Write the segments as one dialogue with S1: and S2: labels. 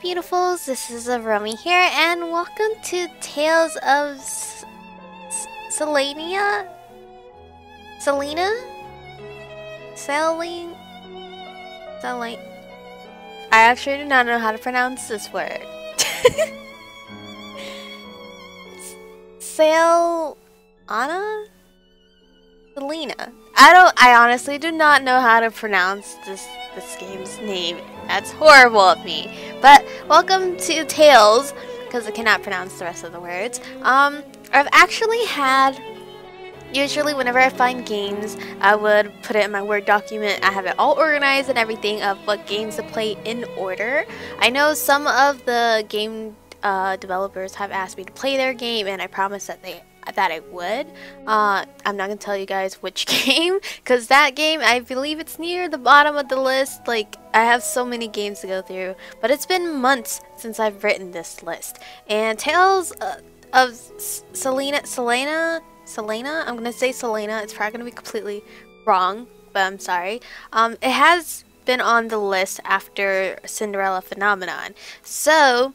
S1: beautifuls, this is Aromie here, and welcome to Tales of Saleana? Saleana? Saline? I actually do not know how to pronounce this word. Saleana? Saleana. I honestly do not know how to pronounce this game's name. That's horrible of me. But welcome to Tales, because I cannot pronounce the rest of the words. I've actually had, usually whenever I find games, I would put it in my Word document. I have it all organized and everything of what games to play in order. I know some of the game developers have asked me to play their game, and I promised that I would. I'm not gonna tell you guys which game, because that game, I believe it's near the bottom of the list. Like, I have so many games to go through, but it's been months since I've written this list. And Tales of Saleana, I'm gonna say Saleana, it's probably gonna be completely wrong, but I'm sorry. It has been on the list after Cinderella Phenomenon, so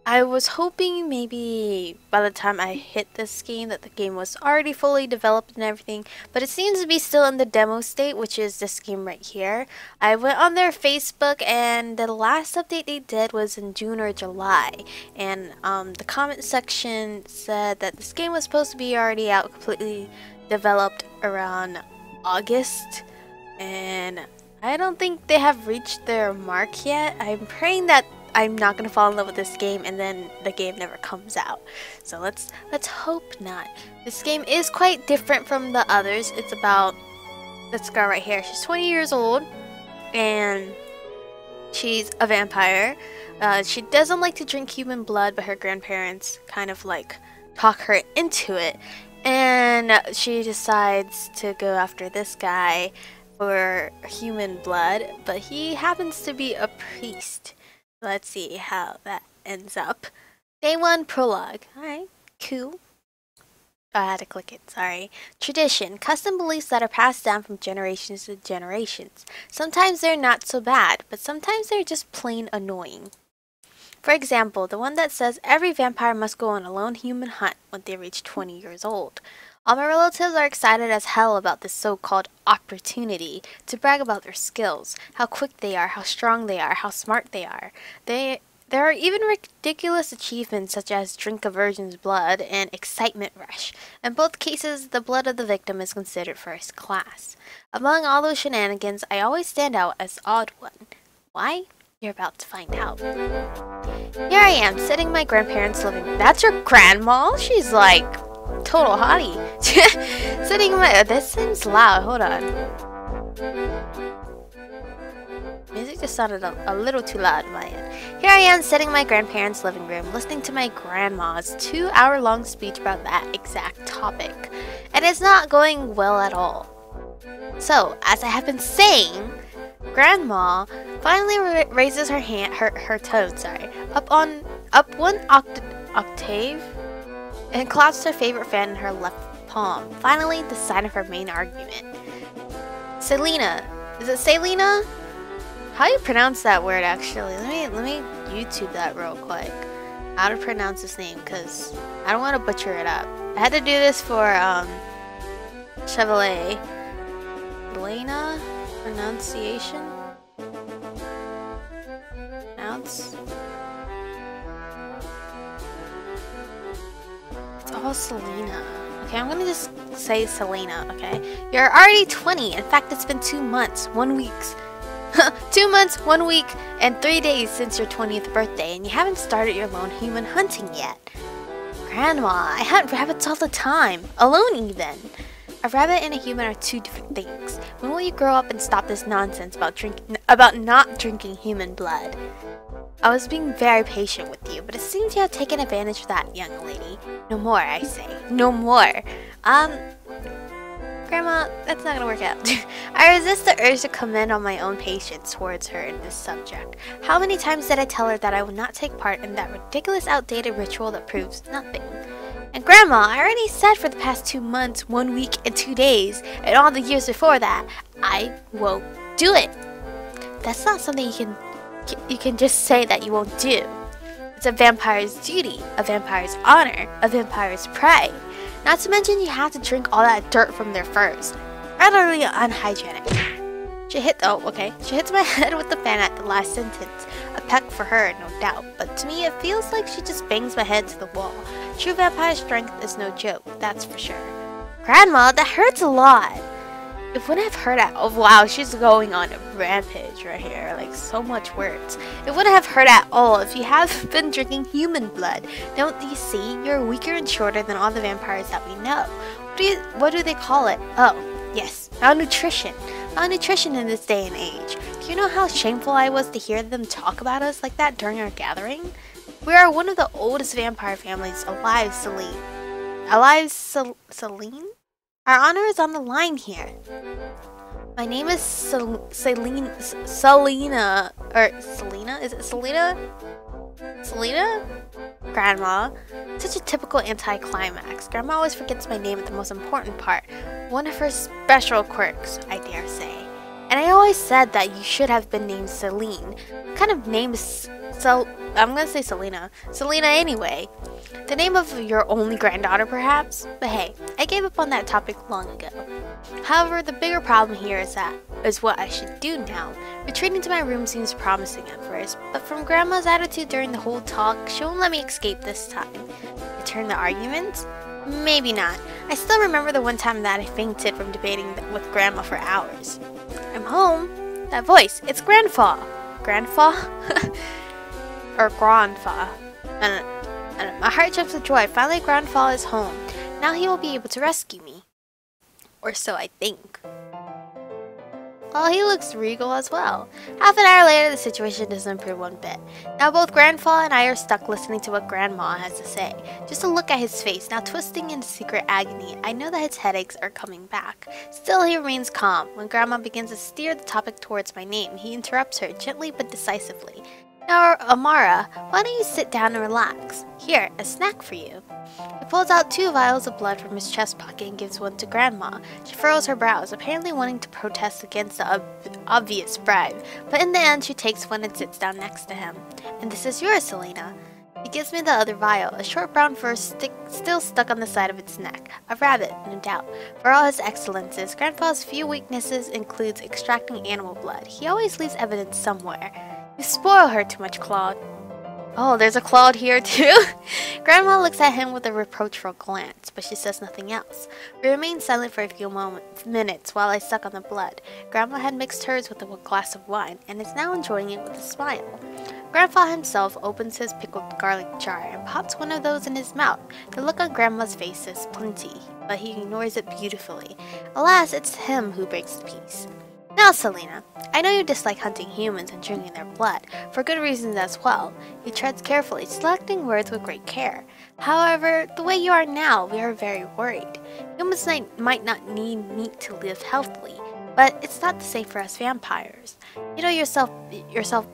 S1: I was hoping maybe by the time I hit this game that the game was already fully developed and everything, but it seems to be still in the demo state, which is this game right here. I went on their Facebook, and the last update they did was in June or July, and the comment section said that this game was supposed to be already out, completely developed around August, and I don't think they have reached their mark yet. I'm praying that I'm not gonna fall in love with this game and then the game never comes out. So let's hope not. This game is quite different from the others. It's about this girl right here. She's 20 years old and she's a vampire. She doesn't like to drink human blood, but her grandparents kind of like talk her into it, and she decides to go after this guy for human blood, but he happens to be a priest. Let's see how that ends up. Day 1 prologue. Alright, cool. I had to click it, sorry. Tradition. Custom beliefs that are passed down from generations to generations. Sometimes they're not so bad, but sometimes they're just plain annoying. For example, the one that says every vampire must go on a lone human hunt when they reach 20 years old. All my relatives are excited as hell about this so-called opportunity to brag about their skills, how quick they are, how strong they are, how smart they are. There are even ridiculous achievements such as drink a virgin's blood and excitement rush. In both cases, the blood of the victim is considered first class. Among all those shenanigans, I always stand out as the odd one. Why? You're about to find out. Here I am, sitting in my grandparents' living room. That's your grandma? She's like total hottie. Sitting in my... This seems loud. Hold on. Music just sounded a little too loud in my end. Here I am sitting in my grandparents' living room, listening to my grandma's 2-hour-long speech about that exact topic. And it's not going well at all. So, as I have been saying, Grandma finally raises her hand, her toad, up one octave, and clasps her favorite fan in her left palm. Finally, the sign of her main argument. Saleana. Is it Saleana? How do you pronounce that word, actually? Let me YouTube that real quick. How to pronounce this name, because I don't want to butcher it up. I had to do this for, Chevrolet. Saleana? Pronunciation? Pronounce? It's all Saleana. Okay, I'm gonna just say Saleana, okay? You're already 20. In fact, it's been 2 months, 1 week. 2 months, 1 week, and 3 days since your 20th birthday, and you haven't started your lone human hunting yet. Grandma, I hunt rabbits all the time. Alone, even. A rabbit and a human are two different things. When will you grow up and stop this nonsense about not drinking human blood? I was being very patient with you, but it seems you have taken advantage of that, young lady. No more, I say. No more. Grandma, that's not gonna work out. I resist the urge to comment on my own patience towards her in this subject. How many times did I tell her that I would not take part in that ridiculous, outdated ritual that proves nothing? And Grandma, I already said for the past 2 months, 1 week, and 2 days, and all the years before that, I won't do it. That's not something you can you can just say that you won't do. It's a vampire's duty, a vampire's honor, a vampire's pride. Not to mention you have to drink all that dirt from their furs. Utterly unhygienic. She hits my head with the fan at the last sentence. A peck for her, no doubt, but to me it feels like she just bangs my head to the wall. True vampire strength is no joke, that's for sure. Grandma, that hurts a lot. It wouldn't have hurt at oh wow, she's going on a rampage right here, like so much words. It wouldn't have hurt at all if you have been drinking human blood. Don't you see? You're weaker and shorter than all the vampires that we know. What do they call it? Oh, yes, malnutrition. Malnutrition in this day and age. Do you know how shameful I was to hear them talk about us like that during our gathering? We are one of the oldest vampire families alive, Celine. Celine? Our honor is on the line here. My name is Saleana. Or Selena? Is it Selena? Selena? Grandma. Such a typical anticlimax. Grandma always forgets my name at the most important part. One of her special quirks, I dare say. And I always said that you should have been named Celine. What kind of name is I'm gonna say Selena. Selena anyway. The name of your only granddaughter, perhaps? But hey, I gave up on that topic long ago. However, the bigger problem here is what I should do now. Retreating to my room seems promising at first, but from Grandma's attitude during the whole talk, she won't let me escape this time. Return the argument? Maybe not. I still remember the one time that I fainted from debating with Grandma for hours. I'm home. That voice, it's Grandpa. Grandpa? Or Grandpa. And my heart jumps with joy. Finally, Grandpa is home. Now he will be able to rescue me. Or so I think. Well, he looks regal as well. Half an hour later, the situation doesn't improve one bit. Now both Grandpa and I are stuck listening to what Grandma has to say. Just to look at his face, now twisting in secret agony, I know that his headaches are coming back. Still, he remains calm. When Grandma begins to steer the topic towards my name, he interrupts her gently but decisively. Now, Amara, why don't you sit down and relax? Here, a snack for you. He pulls out 2 vials of blood from his chest pocket and gives one to Grandma. She furrows her brows, apparently wanting to protest against the obvious bribe, but in the end she takes one and sits down next to him. And this is yours, Saleana. He gives me the other vial, a short brown fur still stuck on the side of its neck. A rabbit, no doubt. For all his excellences, Grandpa's few weaknesses includes extracting animal blood. He always leaves evidence somewhere. You spoil her too much, Claude. Oh, there's a Claude here too? Grandma looks at him with a reproachful glance, but she says nothing else. We remain silent for a few minutes while I suck on the blood. Grandma had mixed hers with a glass of wine, and is now enjoying it with a smile. Grandpa himself opens his pickled garlic jar and pops one of those in his mouth. The look on Grandma's face says plenty, but he ignores it beautifully. Alas, it's him who breaks the peace. Now, Saleana, I know you dislike hunting humans and drinking their blood, for good reasons as well. He treads carefully, selecting words with great care. However, the way you are now, we are very worried. Humans might not need meat to live healthily, but it's not the same for us vampires. You know yourself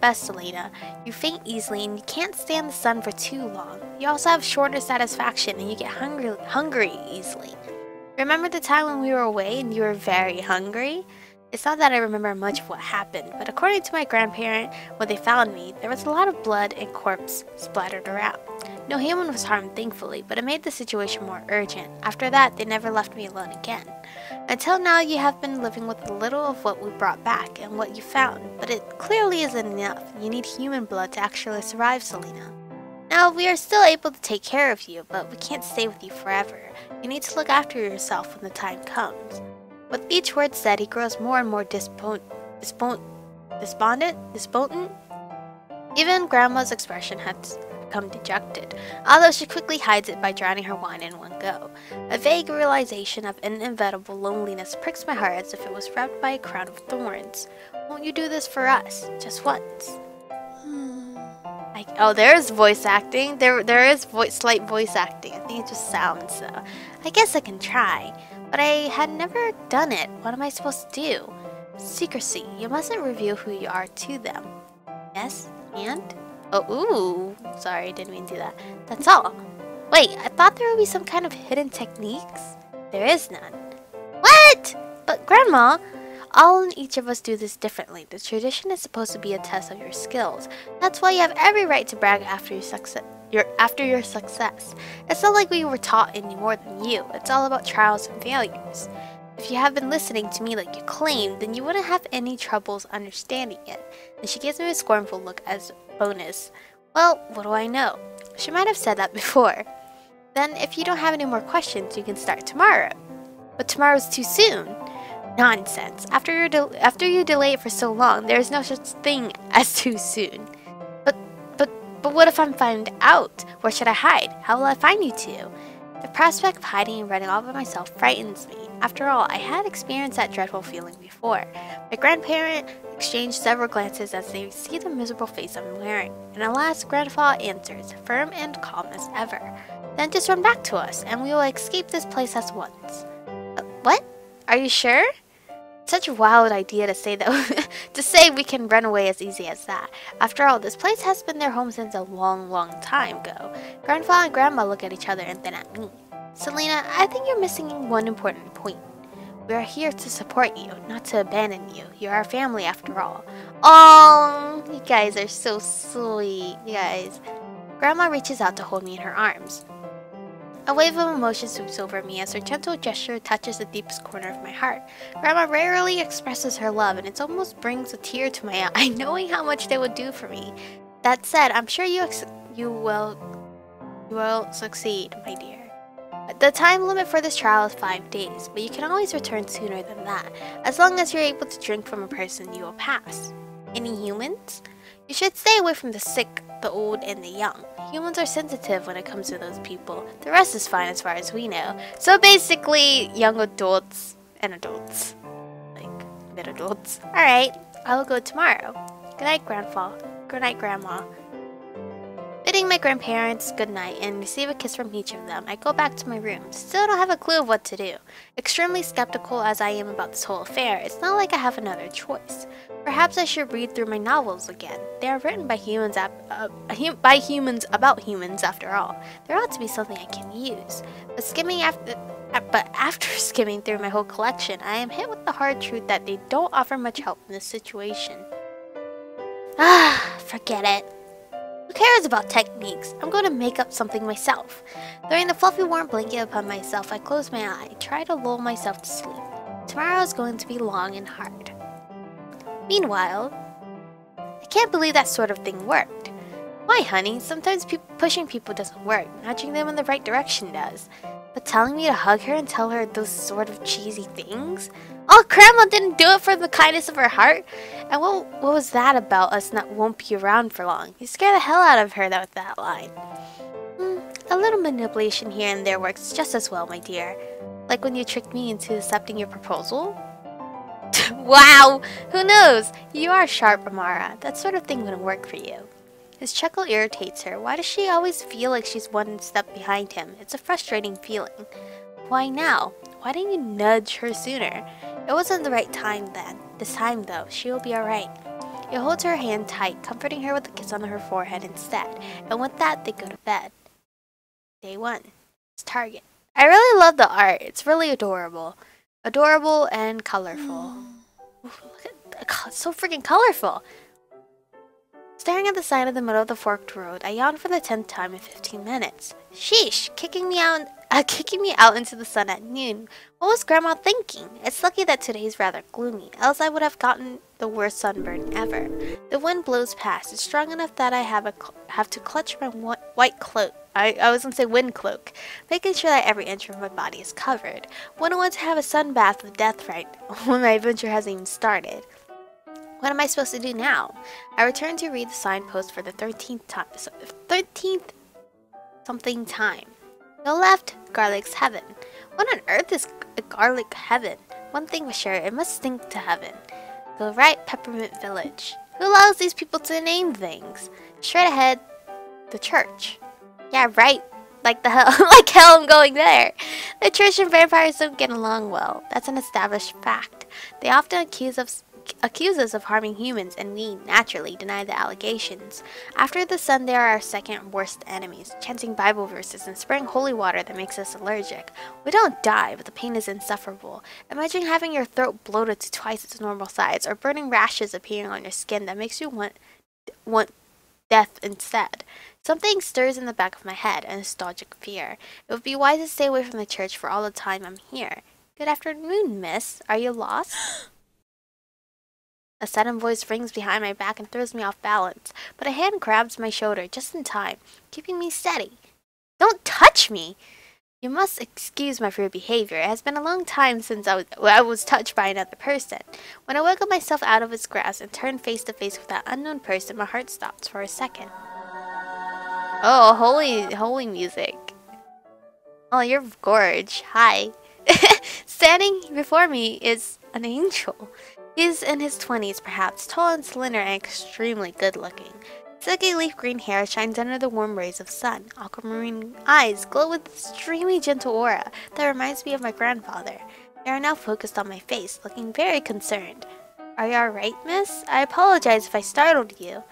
S1: best, Saleana. You faint easily and you can't stand the sun for too long. You also have shorter satisfaction and you get hungry easily. Remember the time when we were away and you were very hungry? It's not that I remember much of what happened, but according to my grandparent, when they found me, there was a lot of blood and corpse splattered around. No human was harmed, thankfully, but it made the situation more urgent. After that, they never left me alone again. Until now, you have been living with a little of what we brought back and what you found, but it clearly isn't enough. You need human blood to actually survive, Saleana. Now, we are still able to take care of you, but we can't stay with you forever. You need to look after yourself when the time comes. With each word said, he grows more and more despondent. Even Grandma's expression had become dejected, although she quickly hides it by drowning her wine in one go. A vague realization of inevitable loneliness pricks my heart as if it was wrapped by a crown of thorns. Won't you do this for us, just once? Oh, there is voice acting. There is slight voice acting. I think it just sounds so. I guess I can try. But I had never done it. What am I supposed to do? Secrecy. You mustn't reveal who you are to them. Yes? And? Oh, ooh. Sorry, didn't mean to do that. That's all. Wait, I thought there would be some kind of hidden techniques. There is none. What? But Grandma, all and each of us do this differently. The tradition is supposed to be a test of your skills. That's why you have every right to brag after your success. It's not like we were taught any more than you. It's all about trials and failures. If you have been listening to me like you claimed, then you wouldn't have any troubles understanding it. And she gives me a scornful look as bonus. Well, what do I know? She might have said that before. Then, if you don't have any more questions, you can start tomorrow. But tomorrow's too soon. Nonsense. After you delay it for so long, there is no such thing as too soon. But what if I'm found out? Where should I hide? How will I find you two? The prospect of hiding and running all by myself frightens me. After all, I had experienced that dreadful feeling before. My grandparent exchanged several glances as they see the miserable face I'm wearing, and alas, Grandpa answers, firm and calm as ever. Then just run back to us, and we will escape this place at once. What? Are you sure? Such a wild idea to say that to say we can run away as easy as that. After all, this place has been their home since a long, long time ago. Grandpa and Grandma look at each other and then at me. Saleana, I think you're missing one important point. We are here to support you, not to abandon you. You're our family after all. Oh, you guys are so sweet, you guys. Grandma reaches out to hold me in her arms. A wave of emotion sweeps over me as her gentle gesture touches the deepest corner of my heart. Grandma rarely expresses her love, and it almost brings a tear to my eye, knowing how much they would do for me. That said, I'm sure you will succeed, my dear. The time limit for this trial is 5 days, but you can always return sooner than that. As long as you're able to drink from a person, you will pass. Any humans? You should stay away from the sick, the old, and the young. Humans are sensitive when it comes to those people. The rest is fine as far as we know. So basically, young adults and adults. Like, mid-adults. Alright, I will go tomorrow. Good night, Grandpa. Good night, Grandma. Bidding my grandparents good night and receive a kiss from each of them, I go back to my room. Still don't have a clue of what to do. Extremely skeptical as I am about this whole affair, it's not like I have another choice. Perhaps I should read through my novels again. They are written by humans about humans after all. There ought to be something I can use. But after skimming through my whole collection, I am hit with the hard truth that they don't offer much help in this situation. Forget it. Who cares about techniques? I'm going to make up something myself. Throwing the fluffy warm blanket upon myself, I close my eye, try to lull myself to sleep. Tomorrow is going to be long and hard. Meanwhile, I can't believe that sort of thing worked. Why, honey? Sometimes pushing people doesn't work. Nudging them in the right direction does. But telling me to hug her and tell her those sort of cheesy things? Oh, Grandma didn't do it for the kindness of her heart? And what was that about us won't be around for long? You scare the hell out of her with that line. A little manipulation here and there works just as well, my dear. Like when you tricked me into accepting your proposal? Wow! Who knows? You are sharp, Amara. That sort of thing wouldn't work for you. His chuckle irritates her. Why does she always feel like she's one step behind him? It's a frustrating feeling. Why now? Why didn't you nudge her sooner? It wasn't the right time then. This time, though, she will be alright. He holds her hand tight, comforting her with a kiss on her forehead instead. And with that, they go to bed. Day 1. It's Target. I really love the art. It's really adorable. Adorable and colorful. Ooh, look at that. It's so freaking colorful. Staring at the sign in the middle of the forked road, I yawned for the 10th time in 15 minutes. Sheesh, kicking me out into the sun at noon. What was Grandma thinking? It's lucky that today's rather gloomy, else I would have gotten the worst sunburn ever. The wind blows past. It's strong enough that I have to clutch my white cloak. I was gonna say wind cloak, making sure that every inch of my body is covered. Wouldn't want to have a sun bath with death right when my adventure hasn't even started. What am I supposed to do now? I return to read the signpost for the 13th time. 13th something time. Go left, garlic's heaven. What on earth is a garlic heaven? One thing was sure, it must stink to heaven. Go right, Peppermint Village. Who allows these people to name things? Straight ahead, the church. Yeah, right. Like hell I'm going there. The church and vampires don't get along well. That's an established fact. They often accuse accuse us of harming humans, and we naturally deny the allegations. After the sun, they are our second worst enemies, chanting Bible verses and spraying holy water that makes us allergic. We don't die, but the pain is insufferable. Imagine having your throat bloated to twice its normal size, or burning rashes appearing on your skin that makes you want death instead. Something stirs in the back of my head, a nostalgic fear. It would be wise to stay away from the church for all the time I'm here. Good afternoon, miss. Are you lost? A sudden voice rings behind my back and throws me off balance, but a hand grabs my shoulder just in time, keeping me steady. Don't touch me! You must excuse my rude behavior. It has been a long time since I was touched by another person. When I wiggled myself out of its grasp and turned face to face with that unknown person, my heart stopped for a second. Oh, holy music. Oh, you're gorge. Hi. Standing before me is an angel. He's in his 20s, perhaps, tall and slender and extremely good-looking. Silky leaf green hair shines under the warm rays of sun. Aquamarine eyes glow with extremely gentle aura that reminds me of my grandfather. They are now focused on my face, looking very concerned. Are you alright, miss? I apologize if I startled you.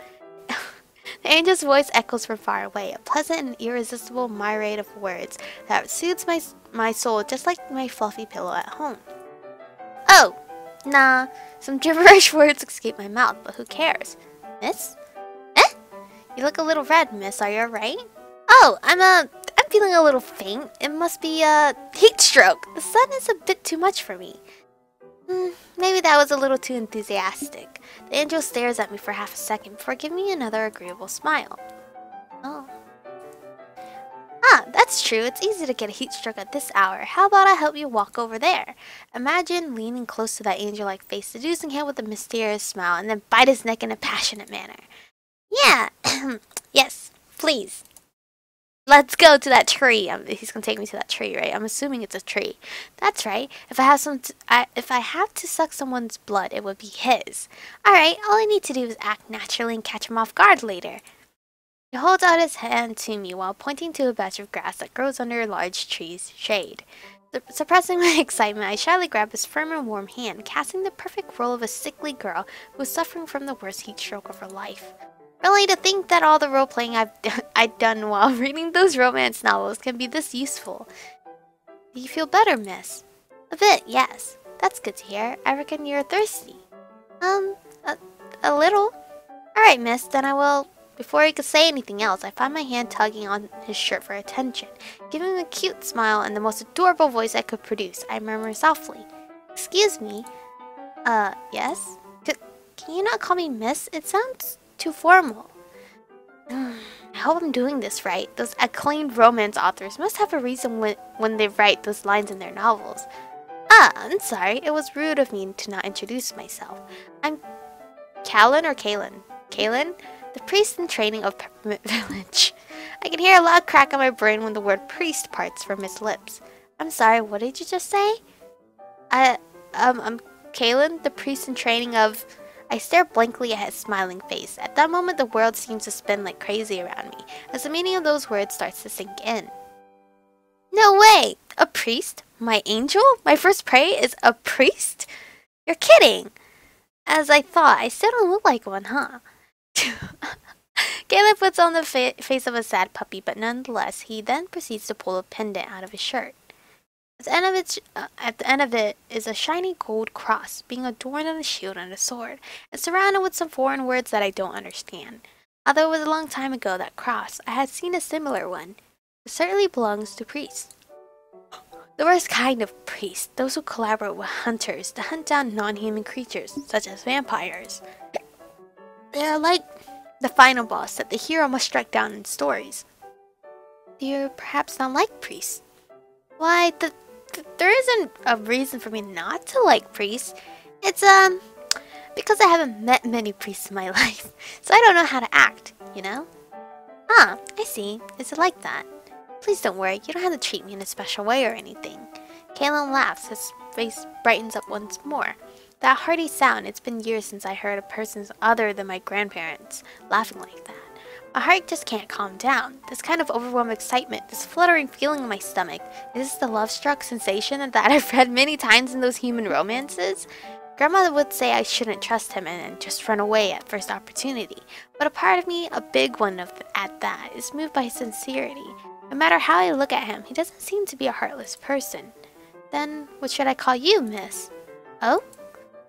S1: The angel's voice echoes from far away, a pleasant and irresistible myriad of words that soothes my soul just like my fluffy pillow at home. Oh, nah, some gibberish words escape my mouth, but who cares? Miss? Eh? You look a little red, miss. Are you alright? Oh, I'm feeling a little faint. It must be a heat stroke. The sun is a bit too much for me. Maybe that was a little too enthusiastic. The angel stares at me for half a second before giving me another agreeable smile. Oh. Ah, that's true. It's easy to get a heat stroke at this hour. How about I help you walk over there? Imagine leaning close to that angel-like face, seducing him with a mysterious smile, and then bite his neck in a passionate manner. Yeah. Yes, please. Let's go to that tree. He's gonna take me to that tree, right? I'm assuming it's a tree. That's right. If I have to suck someone's blood, it would be his. All right. All I need to do is act naturally and catch him off guard later. He holds out his hand to me while pointing to a patch of grass that grows under a large tree's shade. Suppressing my excitement, I shyly grab his firm and warm hand, casting the perfect role of a sickly girl who is suffering from the worst heat stroke of her life. Really, to think that all the role-playing I've done while reading those romance novels can be this useful. Do you feel better, miss? A bit, yes. That's good to hear. I reckon you're thirsty. A little. Alright, miss, then I will... Before he could say anything else, I found my hand tugging on his shirt for attention. Giving him a cute smile and the most adorable voice I could produce, I murmured softly. Excuse me? Yes? Can you not call me miss? It sounds... too formal. I hope I'm doing this right. Those acclaimed romance authors must have a reason when they write those lines in their novels. Ah, I'm sorry. It was rude of me to not introduce myself. I'm Callan or Kalen? Kalen? The priest in training of Peppermint Village. I can hear a loud crack in my brain when the word priest parts from his lips. I'm sorry, what did you just say? I'm Kalen, the priest in training of... I stare blankly at his smiling face. At that moment, the world seems to spin like crazy around me, as the meaning of those words starts to sink in. No way! A priest? My angel? My first prey is a priest? You're kidding! As I thought, I still don't look like one, huh? Caleb puts on the face of a sad puppy, but nonetheless, he then proceeds to pull a pendant out of his shirt. At the end of it is a shiny gold cross, being adorned on a shield and a sword, and surrounded with some foreign words that I don't understand. Although it was a long time ago that cross, I had seen a similar one. It certainly belongs to priests. The worst kind of priests, those who collaborate with hunters to hunt down non-human creatures, such as vampires. They are like the final boss that the hero must strike down in stories. Do you perhaps not like priests? Why, there isn't a reason for me not to like priests. It's, because I haven't met many priests in my life, so I don't know how to act, you know? Ah, I see. Is it like that? Please don't worry, you don't have to treat me in a special way or anything. Kalen laughs, his face brightens up once more. That hearty sound, it's been years since I heard a person other than my grandparents laughing like that. My heart just can't calm down. This kind of overwhelming excitement, this fluttering feeling in my stomach, is this the love-struck sensation that I've read many times in those human romances? Grandma would say I shouldn't trust him and just run away at first opportunity, but a part of me, a big one at that, is moved by his sincerity. No matter how I look at him, he doesn't seem to be a heartless person. Then, what should I call you, miss? Oh?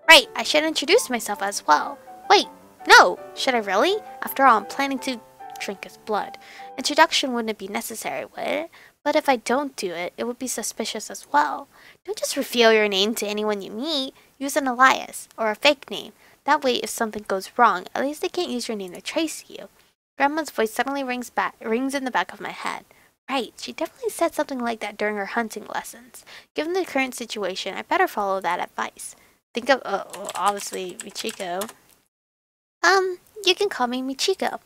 S1: Right, I should introduce myself as well. Wait, no! Should I really? After all, I'm planning to drink his blood. Introduction wouldn't be necessary, would it? But if I don't do it, it would be suspicious as well. Don't just reveal your name to anyone you meet. Use an alias, or a fake name. That way, if something goes wrong, at least they can't use your name to trace you. Grandma's voice suddenly rings in the back of my head. Right, she definitely said something like that during her hunting lessons. Given the current situation, I better follow that advice. Think of, obviously, Michiko. You can call me Michiko.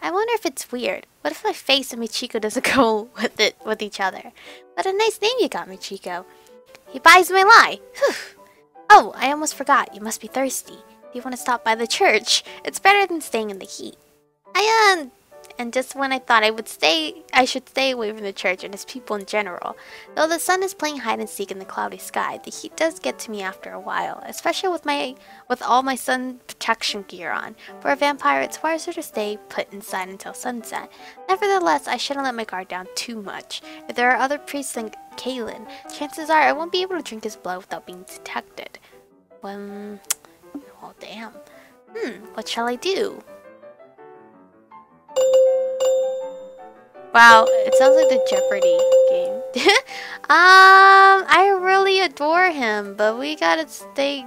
S1: I wonder if it's weird. What if my face and Michiko doesn't go with each other? What a nice name you got, Michiko. He buys my lie. Whew. Oh, I almost forgot. You must be thirsty. Do you want to stop by the church? It's better than staying in the heat. And just when I thought I should stay away from the church and its people in general. Though the sun is playing hide and seek in the cloudy sky, the heat does get to me after a while, especially with all my sun protection gear on. For a vampire, it's wiser to stay put inside until sunset. Nevertheless, I shouldn't let my guard down too much. If there are other priests than Kalen, chances are I won't be able to drink his blood without being detected. Well, damn. What shall I do? Wow, it sounds like the Jeopardy game. I really adore him, but we gotta stay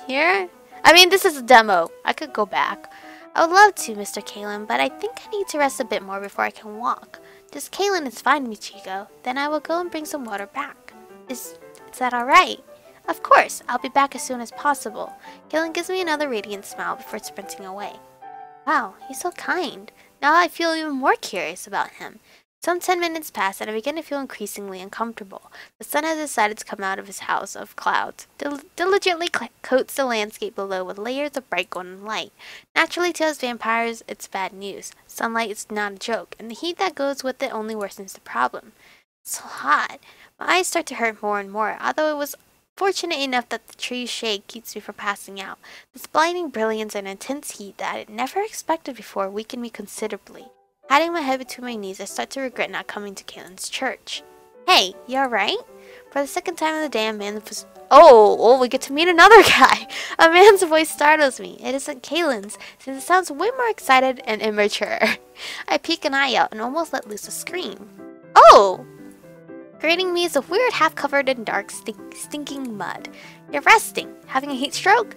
S1: here? I mean, this is a demo. I could go back. I would love to, Mr. Kalen, but I think I need to rest a bit more before I can walk. Just Kalen is fine, Michiko. Then I will go and bring some water back. Is that alright? Of course, I'll be back as soon as possible. Kalen gives me another radiant smile before sprinting away. Wow, he's so kind. Now I feel even more curious about him. Some 10 minutes pass and I begin to feel increasingly uncomfortable. The sun has decided to come out of his house of clouds, diligently coats the landscape below with layers of bright golden light. Naturally, to us vampires, it's bad news. Sunlight is not a joke, and the heat that goes with it only worsens the problem. It's so hot. My eyes start to hurt more and more, although it was fortunate enough that the tree's shade keeps me from passing out. This blinding brilliance and intense heat that I had never expected before weakened me considerably. Hiding my head between my knees, I start to regret not coming to Kalen's church. Hey, you alright? For the second time of the day, a man was... Oh, we get to meet another guy! A man's voice startles me. It isn't Kalen's, since it sounds way more excited and immature. I peek an eye out and almost let loose a scream. Oh! Greeting me is a weird half-covered in dark, stinking mud. You're resting. Having a heat stroke?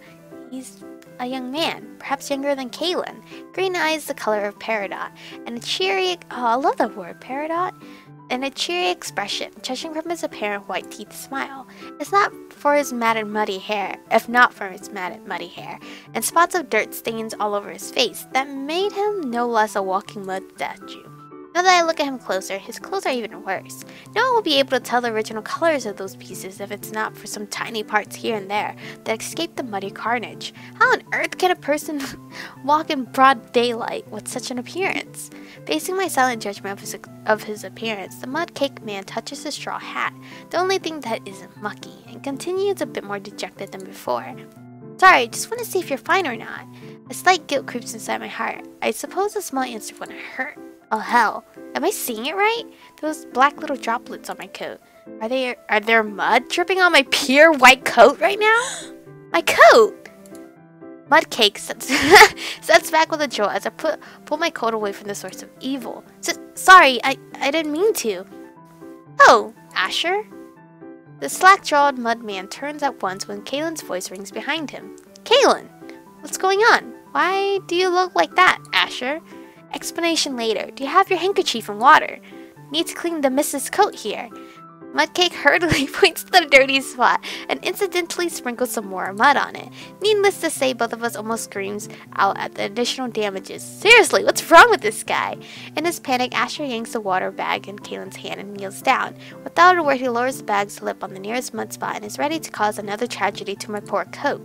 S1: He's a young man, perhaps younger than Kalen. Green eyes the color of peridot, and a cheery... Oh, I love that word, peridot. And a cheery expression, judging from his apparent white teeth smile. It's not for his matted muddy hair, if not for his matted muddy hair, and spots of dirt stains all over his face that made him no less a walking mud statue. Now that I look at him closer, his clothes are even worse. No one will be able to tell the original colors of those pieces if it's not for some tiny parts here and there that escape the muddy carnage. How on earth can a person walk in broad daylight with such an appearance? Basing my silent judgment of his appearance, the Mudcake man touches his straw hat, the only thing that isn't mucky, and continues a bit more dejected than before. Sorry, just want to see if you're fine or not. A slight guilt creeps inside my heart. I suppose a small answer wouldn't hurt. Oh hell, am I seeing it right? Those black little droplets on my coat. Are there mud dripping on my pure white coat right now? My coat! Mudcake sets back with a jolt as I pull my coat away from the source of evil. Sorry, I didn't mean to. Oh, Asher? The slack-jawed mudman turns at once when Kalen's voice rings behind him. Kalen! What's going on? Why do you look like that, Asher? Explanation later. Do you have your handkerchief and water? Need to clean the missus' coat here. Mudcake hurriedly points to the dirty spot and incidentally sprinkles some more mud on it. Needless to say, both of us almost screams out at the additional damages. Seriously, what's wrong with this guy? In his panic, Asher yanks the water bag in Kalen's hand and kneels down. Without a word, he lowers the bag's lip on the nearest mud spot and is ready to cause another tragedy to my poor coat.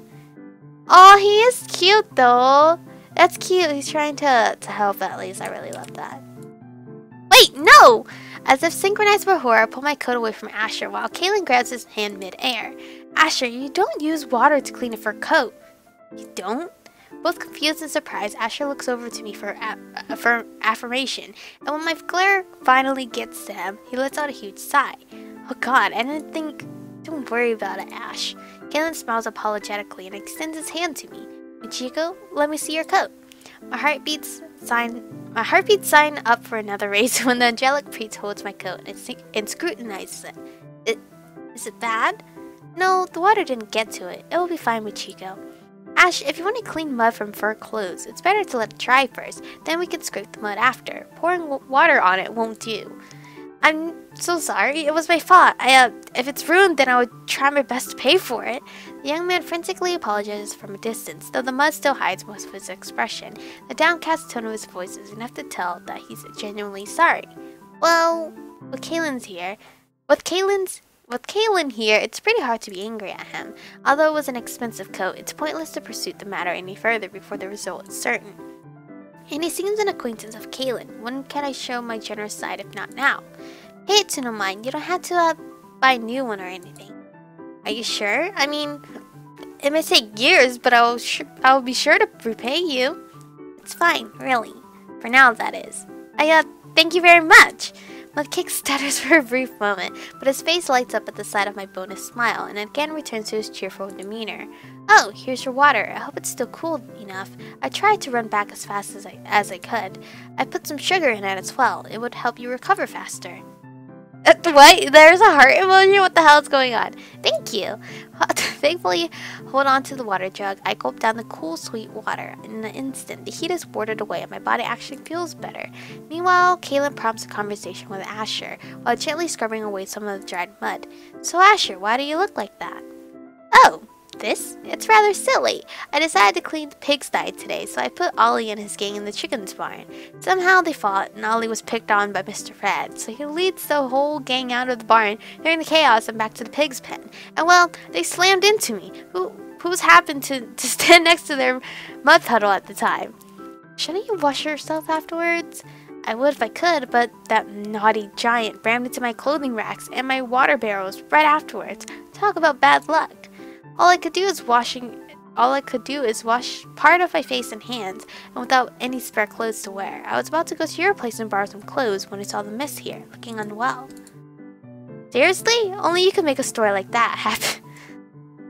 S1: Oh, he is cute though. That's cute. He's trying to help at least. I really love that. Wait, no! As if synchronized with horror, I pull my coat away from Asher while Kalen grabs his hand mid-air. Asher, you don't use water to clean a fur coat. You don't? Both confused and surprised, Asher looks over to me for affirmation, and when my glare finally gets to him, he lets out a huge sigh. Oh god, I didn't think... Don't worry about it, Ash. Kalen smiles apologetically and extends his hand to me. Michiko, let me see your coat. My heartbeats sign up for another race when the angelic priest holds my coat and scrutinizes it. Is it bad? No, the water didn't get to it. It will be fine, Michiko. Ash, if you want to clean mud from fur clothes, it's better to let it dry first, then we can scrape the mud after. Pouring water on it won't do. I'm so sorry, it was my fault. If it's ruined, then I would try my best to pay for it. The young man frantically apologizes from a distance, though the mud still hides most of his expression. The downcast tone of his voice is enough to tell that he's genuinely sorry. Well, with Kalen here, it's pretty hard to be angry at him. Although it was an expensive coat, it's pointless to pursue the matter any further before the result is certain. And he seems an acquaintance of Kalen. When can I show my generous side if not now? Hey, it's no mind. You don't have to buy a new one or anything. Are you sure? I mean, it may take years, but I'll be sure to repay you. It's fine, really. For now, that is. Thank you very much. Mudcake stutters for a brief moment, but his face lights up at the sight of my bonus smile, and again returns to his cheerful demeanor. Oh, here's your water. I hope it's still cool enough. I tried to run back as fast as I could. I put some sugar in it as well. It would help you recover faster. What? There's a heart emoji? What the hell is going on? Thank you. Thankfully, hold on to the water jug. I gulp down the cool, sweet water. In an instant, the heat is warded away and my body actually feels better. Meanwhile, Kalen prompts a conversation with Asher while gently scrubbing away some of the dried mud. So Asher, why do you look like that? Oh, this? It's rather silly. I decided to clean the pigsty today, so I put Ollie and his gang in the chicken's barn. Somehow they fought, and Ollie was picked on by Mr. Red, so he leads the whole gang out of the barn during the chaos and back to the pig's pen. And well, they slammed into me. Who's happened to stand next to their mud puddle at the time? Shouldn't you wash yourself afterwards? I would if I could, but that naughty giant rammed into my clothing racks and my water barrels right afterwards. Talk about bad luck. All I could do is wash part of my face and hands, and without any spare clothes to wear. I was about to go to your place and borrow some clothes when I saw the miss here, looking unwell. Seriously? Only you could make a story like that happen.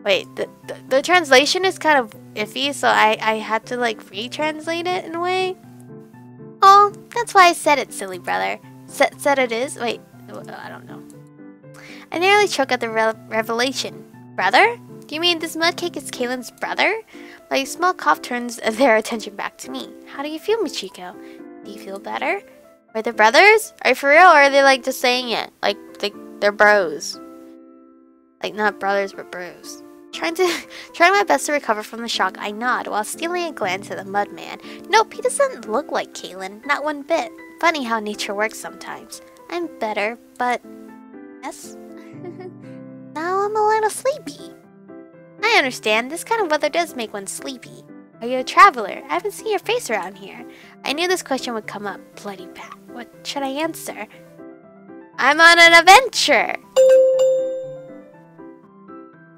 S1: Wait, the translation is kind of iffy, so I had to like retranslate it in a way. Oh, that's why I said it, silly brother. Said it is? Wait, I don't know. I nearly choked at the revelation. Brother? Do you mean this Mudcake is Kalen's brother? My small cough turns their attention back to me. How do you feel, Michiko? Do you feel better? Are they brothers? Are you for real, or are they like just saying it? Like they're bros. Like not brothers, but bros. Trying my best to recover from the shock, I nod while stealing a glance at the mudman. Nope, he doesn't look like Kalen, not one bit. Funny how nature works sometimes. I'm better, but... Yes? Now I'm a little sleepy. I understand, this kind of weather does make one sleepy. Are you a traveler? I haven't seen your face around here. I knew this question would come up, bloody bat. What should I answer? I'm on an adventure!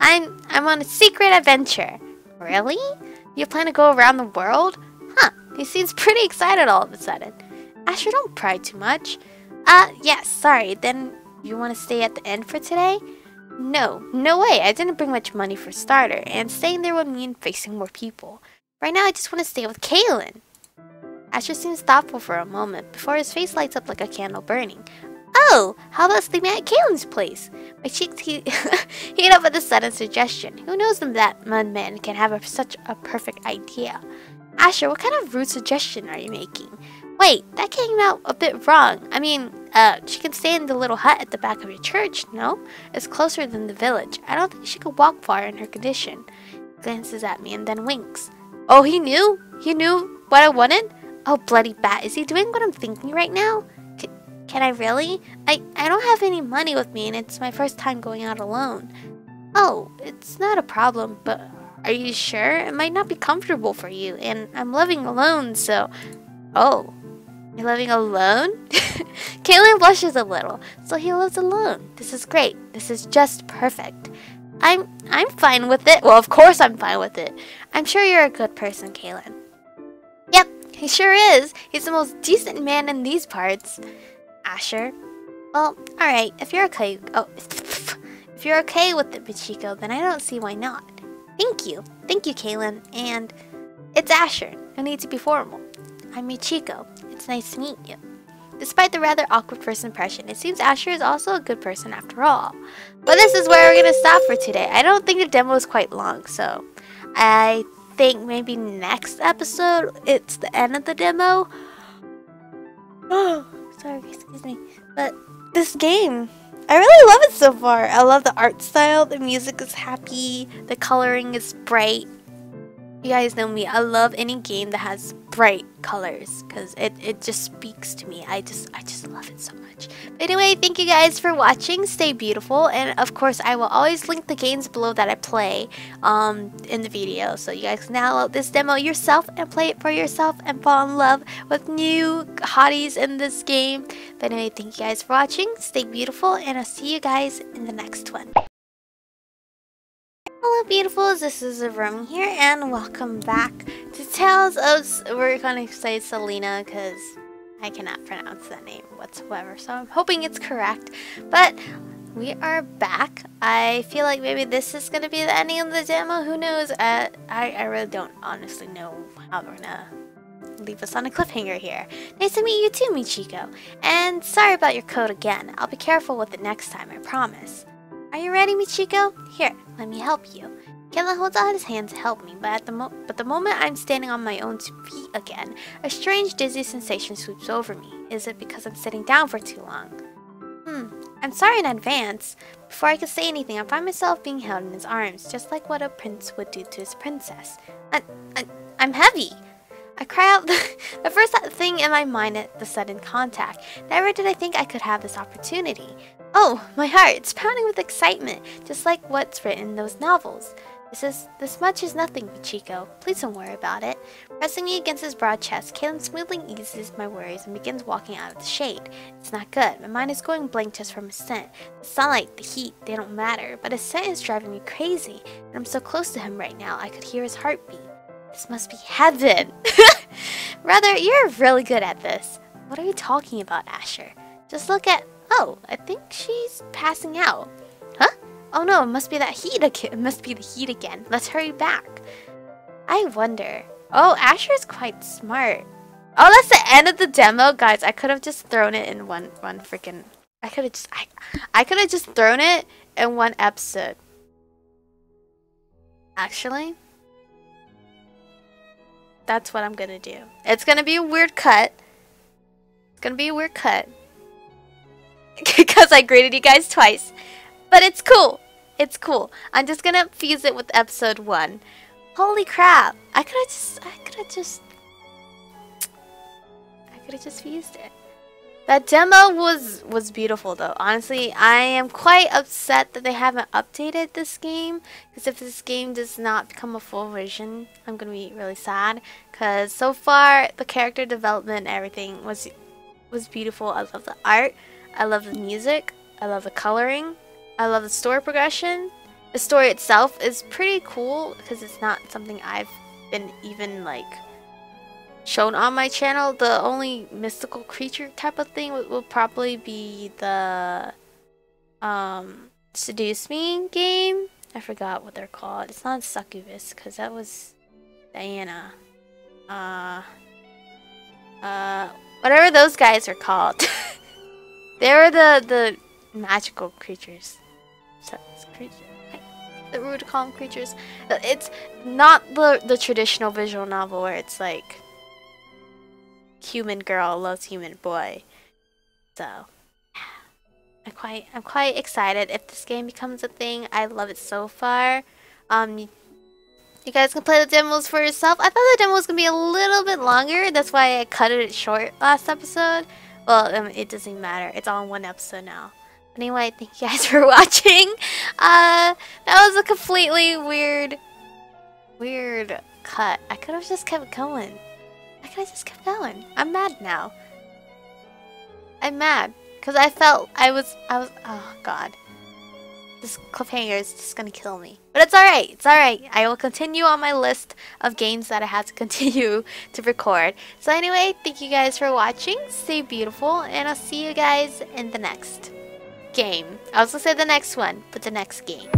S1: I'm on a secret adventure. Really? You plan to go around the world? Huh, he seems pretty excited all of a sudden. Asher, don't pry too much. Yes, sorry, then you want to stay at the inn for today? No way, I didn't bring much money for starter, and staying there would mean facing more people. Right now I just want to stay with Kalen. Asher seems thoughtful for a moment, before his face lights up like a candle burning. Oh, how about sleeping at Kalen's place? My cheeks heat up at the sudden suggestion. Who knows if that mudman can have such a perfect idea? Asher, what kind of rude suggestion are you making? Wait, that came out a bit wrong. I mean, she can stay in the little hut at the back of your church, no? It's closer than the village. I don't think she could walk far in her condition. He glances at me and then winks. Oh, he knew? He knew what I wanted? Oh, bloody bat, is he doing what I'm thinking right now? Can I really? I don't have any money with me and it's my first time going out alone. Oh, it's not a problem, but are you sure? It might not be comfortable for you, and I'm living alone, so... Oh. You're living alone? Kalen blushes a little. So he lives alone. This is great. This is just perfect. I'm fine with it. Well, of course I'm fine with it. I'm sure you're a good person, Kaylin. Yep, he sure is. He's the most decent man in these parts. Asher. Well, alright, if you're okay if you're okay with it, Michiko, then I don't see why not. Thank you. Thank you, Kaylin. And it's Asher. No need to be formal. I'm Michiko. It's nice to meet you. Despite the rather awkward first impression, it seems Asher is also a good person after all. But this is where we're gonna stop for today. I don't think the demo is quite long, so I think maybe next episode it's the end of the demo. Oh, sorry, excuse me. But this game, I really love it so far. I love the art style, the music is happy, the coloring is bright. You guys know me, I love any game that has bright colors because it just speaks to me. I just love it so much. But anyway, thank you guys for watching. Stay beautiful, and of course I will always link the games below that I play in the video, so you guys can download this demo yourself and play it for yourself and fall in love with new hotties in this game. But anyway, thank you guys for watching. Stay beautiful, and I'll see you guys in the next one. Hello beautifuls, this is Aromie here, and welcome back to Tales of, we're gonna say Saleana because I cannot pronounce that name whatsoever, so I'm hoping it's correct. But we are back. I feel like maybe this is gonna be the ending of the demo, who knows. I really don't honestly know how they're gonna leave us on a cliffhanger here. Nice to meet you too, Michiko, and sorry about your code again. I'll be careful with it next time, I promise. Are you ready, Michiko? Here, let me help you. Kayla holds out his hand to help me, but the moment I'm standing on my own 2 feet again, a strange dizzy sensation sweeps over me. Is it because I'm sitting down for too long? I'm sorry in advance. Before I could say anything, I find myself being held in his arms, just like what a prince would do to his princess. I'm heavy. I cry out the first thing in my mind at the sudden contact. Never did I think I could have this opportunity. Oh, my heart, it's pounding with excitement, just like what's written in those novels. This much is nothing, Michiko. Please don't worry about it. Pressing me against his broad chest, Kaylin smoothly eases my worries and begins walking out of the shade. It's not good. My mind is going blank just from his scent. The sunlight, the heat, they don't matter, but his scent is driving me crazy. And I'm so close to him right now, I could hear his heartbeat. This must be heaven. Rather, you're really good at this. What are you talking about, Asher? Just look at... Oh, I think she's passing out. Huh? Oh no, it must be that heat again. It must be the heat again. Let's hurry back. I wonder. Oh, Asher's quite smart. Oh, that's the end of the demo, guys. I could have just thrown it in one freaking. I could have just thrown it in one episode. Actually, that's what I'm gonna do. It's gonna be a weird cut. It's gonna be a weird cut. Because I graded you guys twice. But it's cool. It's cool. I'm just gonna fuse it with episode 1. Holy crap. I could have just fused it. That demo was beautiful though. Honestly, I am quite upset that they haven't updated this game. Because if this game does not become a full version, I'm gonna be really sad. Because so far, the character development and everything was beautiful. I love the art. I love the music, I love the coloring, I love the story progression. The story itself is pretty cool because it's not something I've been even like shown on my channel. The only mystical creature type of thing will probably be the Seduce Me game. I forgot what they're called. It's not Succubus because that was Diana. Whatever those guys are called. They were the magical creatures. The rude to call them creatures. It's not the traditional visual novel where it's like human girl loves human boy. So I'm quite excited if this game becomes a thing. I love it so far. You guys can play the demos for yourself. I thought the demo was gonna be a little bit longer. That's why I cut it short last episode. Well, it doesn't matter. It's all in one episode now. Anyway, thank you guys for watching. That was a completely weird cut. I could have just kept going. I'm mad now. I'm mad because I felt I was. Oh God. This cliffhanger is just gonna kill me. But it's alright, it's alright. I will continue on my list of games that I have to continue to record. So anyway, thank you guys for watching. Stay beautiful, and I'll see you guys in the next game. I was gonna say the next one, but the next game.